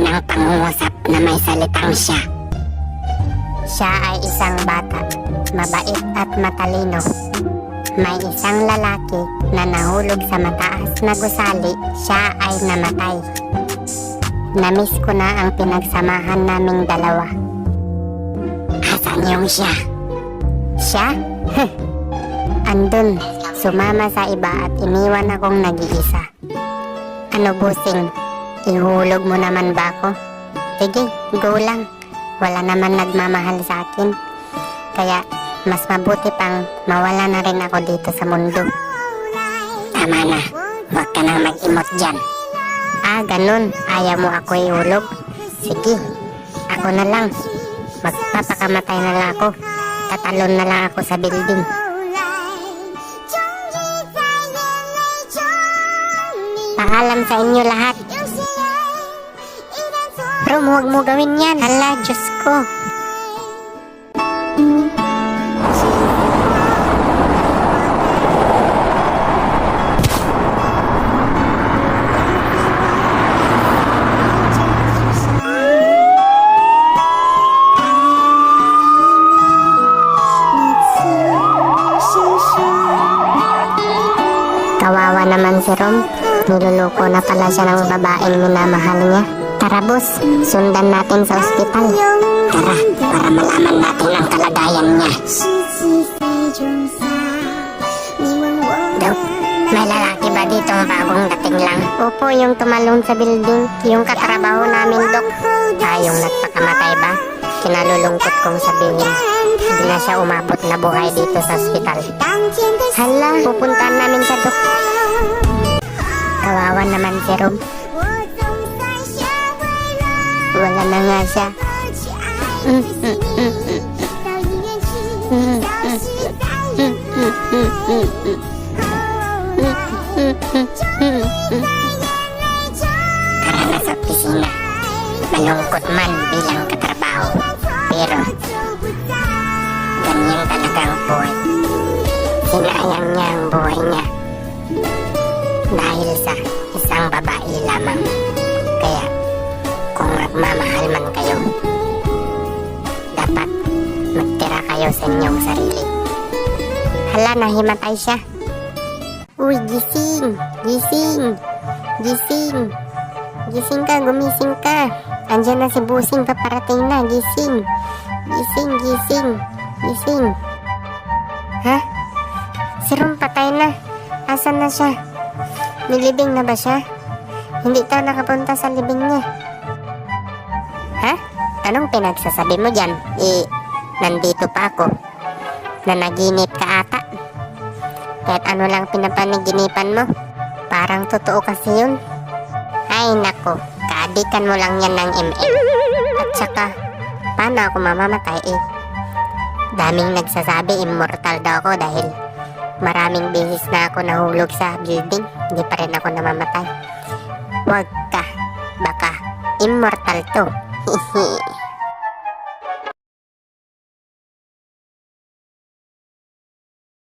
ng pangungusap na may salitang siya. Siya ay isang bata, mabait at matalino. May isang lalaki na nahulog sa mataas na gusali, siya ay namatay. Namiss ko na ang pinagsamahan naming dalawa. Asan yung siya? Siya? Andun, sumama sa iba at iniwan akong nag-iisa. Ano busing, ihulog mo naman ba ako? Sige, go lang. Wala naman nagmamahal sa akin. Kaya mas mabuti pang mawala na rin ako dito sa mundo. Tama na, huwag ka nang mag-imot dyan. Ganun, ayaw mo ako ihulog? Sige, ako na lang. Magpapakamatay na lang ako. Tatalon na lang ako sa building. Paalam sa inyo lahat. Pero huwag mo gawin yan. Hala, Diyos ko. Kawawa naman si Rom. Niluloko na pala siya ng babaeng minamahal niya. Tara boss, sundan natin sa ospital. Tara, para malaman natin ang kalagayan niya. Dok, may lalaki ba ditong bagong dating lang? Opo, yung tumalon sa building. Yung katrabaho namin, Dok. Yung nagpakamatay ba? Kinalulungkot kong sabihin. Hindi na siya umabot na buhay dito sa ospital. Hala, pupuntahan namin siya, Dok. Kawawa naman si Rom. Wala na nga siya. Tara na sa opisina. Malungkot man bilang katrabaho. Pero ganyan talaga ang buhay. Sinayang niya ang buhay niya dahil sa isang babae lamang. Kaya kung nagmamahal man kayo, dapat magtira kayo sa inyong sarili. Hala, nahimatay siya. Uy, gising! Gising! Gising! Gising ka, gumising ka. Andiyan na si Busing, paparating na. Gising! Gising, gising, gising. Ha? Si Rom patay na. Asan na siya? Nilibing na ba siya? Hindi tayo nakapunta sa libing niya. Ha? Anong pinagsasabi mo dyan? Nandito pa ako. Nanaginip ka ata. Kahit ano lang pinapanaginipan mo. Parang totoo kasi yun. Ay nako, kaadikan mo lang yan ng MM. At saka, paano ako mamamatay Daming nagsasabi immortal daw ako dahil maraming beses na ako nahulog sa building. Hindi pa rin ako namamatay. Wag ka, baka immortal to.